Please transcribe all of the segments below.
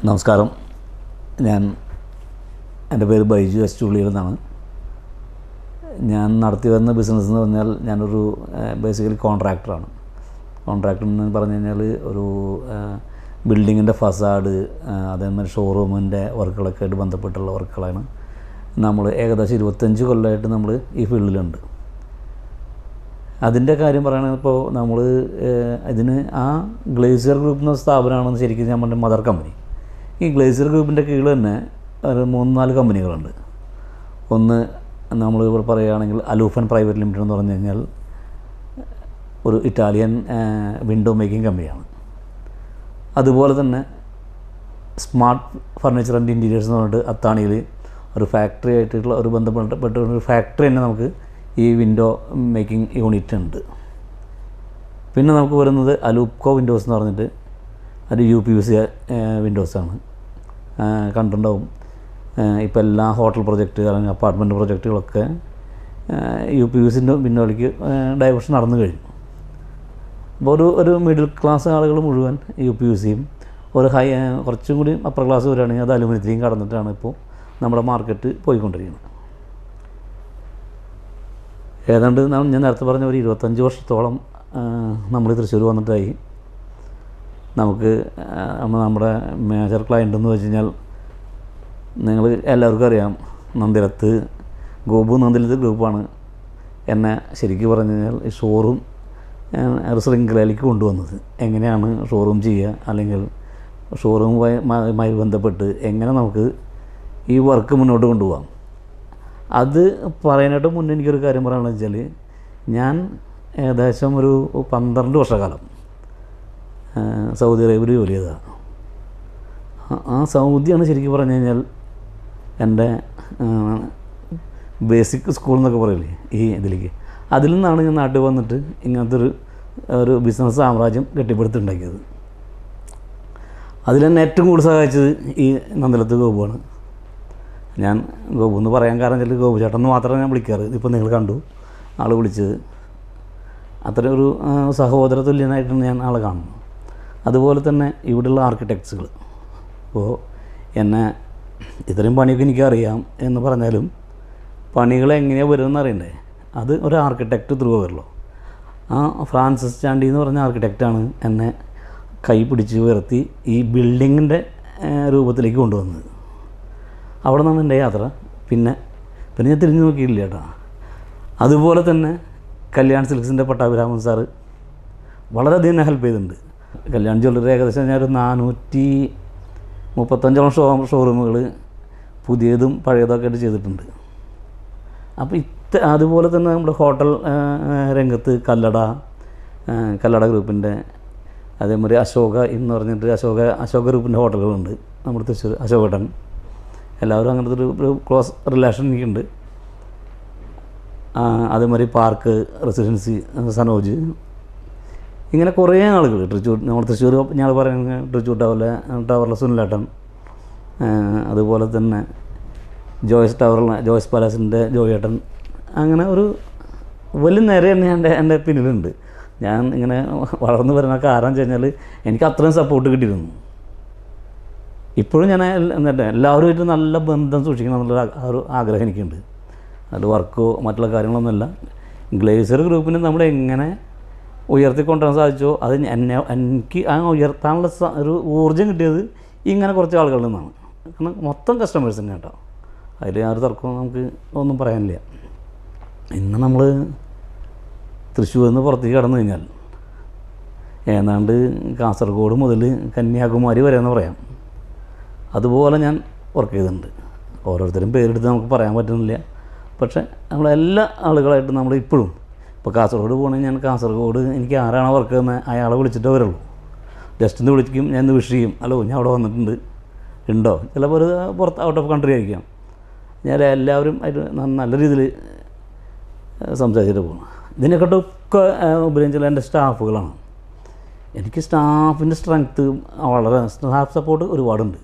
നമസ്കാരം. എൻ്റെ പേര് ബൈജു എസ് ചുള്ളിയിൽ നിന്നാണ്. ഞാൻ നടത്തി വരുന്ന ബിസിനസ് എന്ന് പറഞ്ഞാൽ ഞാനൊരു ബേസിക്കലി കോൺട്രാക്ടറാണ്. കോൺട്രാക്ടർ എന്ന് പറഞ്ഞു കഴിഞ്ഞാൽ ഒരു ബിൽഡിങ്ങിൻ്റെ ഫസാഡ്, അതേമാതിരി ഷോറൂമിൻ്റെ വർക്കുകളൊക്കെ ആയിട്ട് ബന്ധപ്പെട്ടുള്ള വർക്കുകളാണ്. നമ്മൾ ഏകദേശം 25 കൊല്ലമായിട്ട് നമ്മൾ ഈ ഫീൽഡിലുണ്ട്. അതിൻ്റെ കാര്യം പറയുകയാണെങ്കിൽ ഇപ്പോൾ നമ്മൾ ഇതിന് ഗ്ലേസിയർ ഗ്രൂപ്പ് എന്ന സ്ഥാപനമാണെന്ന് ശരിക്കും നമ്മുടെ മദർ കമ്പനി. ഈ ഗ്ലേസിയർ ഗ്രൂപ്പിൻ്റെ കീഴിൽ തന്നെ ഒരു 3-4 കമ്പനികളുണ്ട്. ഒന്ന് നമ്മളിവിടെ പറയുകയാണെങ്കിൽ അലൂഫൻ പ്രൈവറ്റ് ലിമിറ്റഡ് എന്ന് പറഞ്ഞു കഴിഞ്ഞാൽ ഒരു ഇറ്റാലിയൻ വിൻഡോ മേക്കിംഗ് കമ്പനിയാണ്. അതുപോലെ തന്നെ സ്മാർട്ട് ഫർണിച്ചർ ആൻഡ് ഇൻറ്റീരിയേഴ്സ് എന്ന് പറഞ്ഞിട്ട് അത്താണിയിൽ ഒരു ഫാക്ടറി ആയിട്ടുള്ള ഒരു ബന്ധപ്പെട്ട ഒരു ഫാക്ടറി തന്നെ നമുക്ക് ഈ വിൻഡോ മേക്കിംഗ് യൂണിറ്റ് ഉണ്ട്. പിന്നെ നമുക്ക് വരുന്നത് അലൂപ്കോ വിൻഡോസ് എന്ന് പറഞ്ഞിട്ട് അത് UPVC വിൻഡോസാണ്. കണ്ടിട്ടുണ്ടാവും. ഇപ്പോൾ എല്ലാ ഹോട്ടൽ പ്രൊജക്റ്റ് അല്ലെങ്കിൽ അപ്പാർട്ട്മെൻറ്റ് പ്രൊജക്റ്റുകളൊക്കെ UPVCൻ്റെ വിൻഡോയിലേക്ക് ഡൈവേർഷൻ നടന്നു കഴിഞ്ഞു. അപ്പോൾ ഒരു മിഡിൽ ക്ലാസ് ആളുകൾ മുഴുവൻ UPVCയും ഒരു കുറച്ചും കൂടി അപ്പർ ക്ലാസ് വരികയാണെങ്കിൽ അത് അലുമിനിയത്തിലേക്ക് കടന്നിട്ടാണ് ഇപ്പോൾ നമ്മുടെ മാർക്കറ്റ് പോയിക്കൊണ്ടിരിക്കുന്നത്. ഏതാണ്ട് ഞാൻ നേരത്തെ പറഞ്ഞ ഒരു 25 വർഷത്തോളം നമ്മൾ തൃശ്ശൂർ വന്നിട്ടായി. നമുക്ക് നമ്മുടെ മേജർ ക്ലയൻ്റ് എന്ന് വെച്ച് കഴിഞ്ഞാൽ നിങ്ങൾ എല്ലാവർക്കും അറിയാം, ഗോപു നന്ദിലത്ത് ഗ്രൂപ്പാണ് എന്നെ ശരിക്കും പറഞ്ഞു കഴിഞ്ഞാൽ ഈ ഷോറൂം ഒരു ശൃംഖലയിലേക്ക് കൊണ്ടുവന്നത്. എങ്ങനെയാണ് ഷോറൂം ചെയ്യുക, അല്ലെങ്കിൽ ഷോറൂമുമായി ബന്ധപ്പെട്ട് എങ്ങനെ നമുക്ക് ഈ വർക്ക് മുന്നോട്ട് കൊണ്ടുപോകാം. അത് പറയാനായിട്ട് മുന്നേ എനിക്കൊരു കാര്യം പറയാനുള്ളത് വെച്ചാൽ, ഞാൻ ഏകദേശം ഒരു 12 വർഷക്കാലം സൗദി അറേബ്യയിൽ ജോലി ചെയ്തതാണ്. സൗദിയാണ് ശരിക്കും പറഞ്ഞു കഴിഞ്ഞാൽ എൻ്റെ ബേസിക് സ്കൂൾ എന്നൊക്കെ പറയില്ലേ ഈ ഇതിലേക്ക്. അതിൽ നിന്നാണ് ഞാൻ നാട്ടിൽ വന്നിട്ട് ഇങ്ങനത്തെ ഒരു ബിസിനസ് സാമ്രാജ്യം കെട്ടിപ്പടുത്തുണ്ടാക്കിയത്. അതിൽ തന്നെ ഏറ്റവും കൂടുതൽ സഹായിച്ചത് ഈ നന്ദലത്ത് ഗോപുവാണ്. ഞാൻ ഗോപു എന്ന് പറയാൻ കാരണം വെച്ചാൽ ഗോപു ചേട്ടൻ എന്ന് മാത്രമേ ഞാൻ വിളിക്കാറ്. ഇപ്പോൾ നിങ്ങൾ കണ്ടു ആൾ വിളിച്ചത്. അത്ര ഒരു സഹോദര തുല്യനായിട്ടാണ് ഞാൻ ആളെ കാണുന്നത്. അതുപോലെ തന്നെ ഇവിടെയുള്ള ആർക്കിടെക്ട്സുകൾ, ഇപ്പോൾ എന്നെ ഇത്രയും പണിയൊക്കെ എനിക്കറിയാം എന്ന് പറഞ്ഞാലും പണികൾ എങ്ങനെയാണ് വരുമെന്ന് അറിയണ്ടേ. അത് ഒരു ആർക്കിടെക്റ്റ് ത്രൂ വരുള്ളൂ. ഫ്രാൻസിസ് ചാണ്ടി എന്ന് പറഞ്ഞ ആർക്കിടെക്റ്റാണ് എന്നെ കൈ പിടിച്ച് ഉയർത്തി ഈ ബിൽഡിങ്ങിൻ്റെ രൂപത്തിലേക്ക് കൊണ്ടുവന്നത്. അവിടെ നിന്നാണ് എൻ്റെ യാത്ര. പിന്നെ ഞാൻ തിരിഞ്ഞു നോക്കിയില്ല കേട്ടോ. അതുപോലെ തന്നെ കല്യാൺ സിൽക്സിൻ്റെ പട്ടാഭിരാമൻ സാറ് വളരെയധികം എന്നെ ഹെൽപ്പ് ചെയ്തിട്ടുണ്ട്. കല്യാൺ ജ്വല്ലറി ഏകദേശം ഞാനൊരു 435 ഷോറൂമുകൾ പുതിയതും പഴയതൊക്കെ ആയിട്ട് ചെയ്തിട്ടുണ്ട്. അപ്പോൾ അതുപോലെ തന്നെ നമ്മുടെ ഹോട്ടൽ രംഗത്ത് കല്ലട ഗ്രൂപ്പിൻ്റെ, അതേമാതിരി അശോക എന്ന് പറഞ്ഞിട്ട് അശോക ഗ്രൂപ്പിൻ്റെ ഹോട്ടലുകളുണ്ട് നമ്മുടെ തൃശ്ശൂർ. അശോകേട്ടൻ, എല്ലാവരും അങ്ങനത്തെ ഒരു ക്ലോസ് റിലേഷൻ എനിക്കുണ്ട്. അതേമാതിരി പാർക്ക് റെസിഡൻസി സനോജ്, ഇങ്ങനെ കുറേ ആളുകൾ നമ്മൾ തൃശ്ശൂർ ഞങ്ങൾ പറയുന്നത് തൃശ്ശൂർ ടവറിലെ സുനിലേട്ടൻ, അതുപോലെ തന്നെ ജോയ്സ് പാലസിൻ്റെ ജോയേട്ടൻ, അങ്ങനെ ഒരു വലിയ നിര തന്നെ എൻ്റെ പിന്നിലുണ്ട്. ഞാൻ ഇങ്ങനെ വളർന്നു വരുന്ന കാരണം വെച്ച് കഴിഞ്ഞാൽ എനിക്ക് അത്രയും സപ്പോർട്ട് കിട്ടിയിരുന്നു. ഇപ്പോഴും ഞാൻ എല്ലാവരുമായിട്ട് നല്ല ബന്ധം സൂക്ഷിക്കണം എന്നുള്ള ഒരു ആഗ്രഹം എനിക്കുണ്ട്. അത് വർക്കോ മറ്റുള്ള കാര്യങ്ങളൊന്നുമല്ല. ഗ്ലേസിയർ ഗ്രൂപ്പിന് നമ്മൾ എങ്ങനെ ഉയർത്തിക്കൊണ്ടുവരാൻ സാധിച്ചോ അത് എനിക്ക് ഉയർത്താനുള്ള ഒരു ഊർജ്ജം കിട്ടിയത് ഇങ്ങനെ കുറച്ച് ആളുകളിൽ നിന്നാണ്. കാരണം മൊത്തം കസ്റ്റമേഴ്സ് തന്നെ കേട്ടോ. അതിൽ ആരും തർക്കവും നമുക്ക് ഒന്നും പറയാനില്ല. ഇന്ന് നമ്മൾ തൃശ്ശൂരിൽ നിന്ന് പുറത്തേക്ക് കടന്നു കഴിഞ്ഞാൽ ഏതാണ്ട് കാസർഗോഡ് മുതൽ കന്യാകുമാരി വരെ എന്ന് പറയാം. അതുപോലെ ഞാൻ വർക്ക് ചെയ്തിട്ടുണ്ട്. ഓരോരുത്തരും പേരെടുത്ത് നമുക്ക് പറയാൻ പറ്റുന്നില്ല. പക്ഷേ നമ്മളെല്ലാ ആളുകളായിട്ടും നമ്മൾ ഇപ്പോഴും ഇപ്പോൾ കാസർഗോഡ് പോകണമെങ്കിൽ ഞാൻ കാസർഗോഡ് എനിക്ക് ആരാണോ വർക്ക് ചെയ്യുന്നത് അയാളെ വിളിച്ചിട്ടേ വരുള്ളൂ. ജസ്റ്റ് ഒന്ന് വിളിക്കും, ഞാൻ ഇന്ന് വിഷ് ചെയ്യും, ഹലോ ഞാൻ അവിടെ വന്നിട്ടുണ്ട്, ഉണ്ടോ. ചിലപ്പോൾ ഒരു പുറത്ത് ഔട്ട് ഓഫ് കൺട്രി ആയിരിക്കാം. ഞാൻ എല്ലാവരും ആയിട്ട് നല്ല രീതിയിൽ സംസാരിച്ചിട്ട് പോകണം. ഇതിനെക്കാട്ടൊക്കെ ഉപരിച്ചില്ല എൻ്റെ സ്റ്റാഫുകളാണ്. എനിക്ക് സ്റ്റാഫിൻ്റെ സ്ട്രെങ്ത്ത് വളരെ, സ്റ്റാഫ് സപ്പോർട്ട് ഒരുപാടുണ്ട്.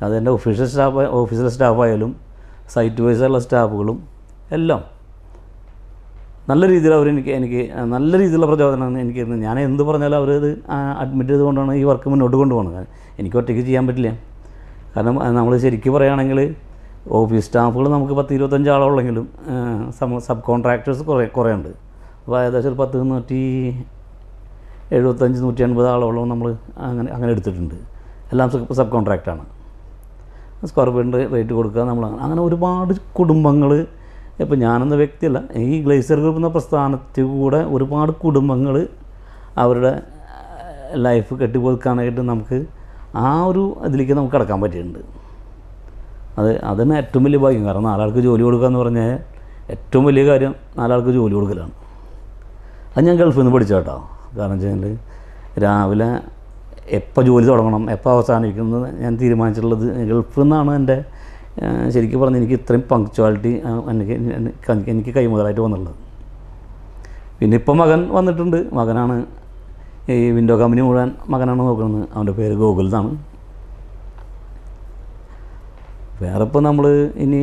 അതെൻ്റെ ഓഫീസിലെ സ്റ്റാഫായാലും സൈറ്റ് വൈസുള്ള സ്റ്റാഫുകളും എല്ലാം നല്ല രീതിയിൽ എനിക്ക് നല്ല രീതിയിലുള്ള പ്രചോദനമാണ് എനിക്ക്. ഞാൻ എന്ത് പറഞ്ഞാലും അവരത് അഡ്മിറ്റ് ചെയ്തുകൊണ്ടാണ് ഈ വർക്ക് മുന്നോട്ട് കൊണ്ടുപോകുന്നത്. എനിക്ക് ഒറ്റയ്ക്ക് ചെയ്യാൻ പറ്റില്ല. കാരണം നമ്മൾ ശരിക്കും പറയുകയാണെങ്കിൽ ഓഫീസ് സ്റ്റാഫുകൾ നമുക്ക് 10-25 ആളുള്ളെങ്കിലും സബ് കോൺട്രാക്ടേഴ്സ് കുറേ ഉണ്ട്. അപ്പോൾ ഏകദേശം ഒരു 175-180 ആളോളം നമ്മൾ അങ്ങനെ എടുത്തിട്ടുണ്ട്. എല്ലാം സബ് കോൺട്രാക്റ്റാണ്. സ്ക്വയർ ഫീറ്റിൻ്റെ റേറ്റ് കൊടുക്കുക നമ്മൾ. അങ്ങനെ ഒരുപാട് കുടുംബങ്ങൾ, ഇപ്പോൾ ഞാനെന്ന വ്യക്തിയല്ല, ഈ ഗ്ലേസിയർ ഗ്രൂപ്പ് എന്ന പ്രസ്ഥാനത്തിൽ കൂടെ ഒരുപാട് കുടുംബങ്ങൾ അവരുടെ ലൈഫ് കെട്ടിപ്പൊതുക്കാനായിട്ട് നമുക്ക് ആ ഒരു ഇതിലേക്ക് നമുക്ക് കടക്കാൻ പറ്റിയിട്ടുണ്ട്. അതന്നെ ഏറ്റവും വലിയ ഭാഗ്യം. കാരണം 4 ആൾക്ക് ജോലി കൊടുക്കുക എന്ന് പറഞ്ഞാൽ ഏറ്റവും വലിയ കാര്യം 4 ആൾക്ക് ജോലി കൊടുക്കലാണ്. അത് ഞാൻ ഗൾഫിൽ നിന്ന് പഠിച്ച കേട്ടോ. കാരണം വെച്ചാൽ രാവിലെ എപ്പോൾ ജോലി തുടങ്ങണം, എപ്പോൾ അവസാനിക്കുന്നത് ഞാൻ തീരുമാനിച്ചിട്ടുള്ളത് ഗൾഫിൽ നിന്നാണ്. എൻ്റെ ശരിക്കും പറഞ്ഞാൽ എനിക്ക് ഇത്രയും പങ്ക്ച്വാലിറ്റി എനിക്ക് കൈമുതലായിട്ട് വന്നിട്ടുള്ളത്. പിന്നെ ഇപ്പോൾ മകൻ വന്നിട്ടുണ്ട്. മകനാണ് ഈ വിൻഡോ കമ്പനി മുഴുവൻ മകനാണ് നോക്കുന്നത്. അവൻ്റെ പേര് ഗോകുൽ എന്നാണ്. വേറെ ഇപ്പോൾ നമ്മൾ ഇനി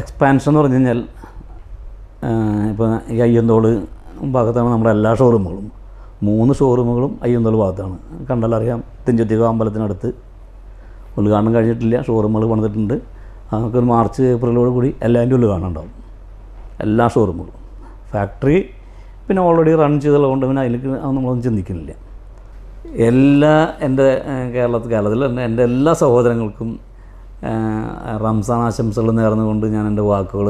എക്സ്പാൻഷൻ എന്ന് പറഞ്ഞു കഴിഞ്ഞാൽ ഇപ്പോൾ ഈ അയ്യന്തോൾ ഭാഗത്താണ് നമ്മുടെ എല്ലാ ഷോറൂമുകളും. 3 ഷോറൂമുകളും അയ്യന്തോൾ ഭാഗത്താണ്. കണ്ടാലറിയാം, തുഞ്ചത്തിക അമ്പലത്തിനടുത്ത്. ഉദ്ഘാടനം കഴിഞ്ഞിട്ടില്ല, ഷോറൂമുകൾ പണിതിട്ടുണ്ട്. നമുക്കൊരു മാർച്ച് ഏപ്രിലോട് കൂടി എല്ലാവരും ഉദ്ഘാടനം ഉണ്ടാവും, എല്ലാ ഷോറൂമുകളും. ഫാക്ടറി പിന്നെ ഓൾറെഡി റൺ ചെയ്തുള്ളതുകൊണ്ട് പിന്നെ അതിലേക്ക് നമ്മളൊന്നും ചിന്തിക്കുന്നില്ല. എൻ്റെ കേരളത്തിൽ എൻ്റെ എല്ലാ സഹോദരങ്ങൾക്കും റംസാൻ ആശംസകൾ നേർന്നുകൊണ്ട് ഞാൻ എൻ്റെ വാക്കുകൾ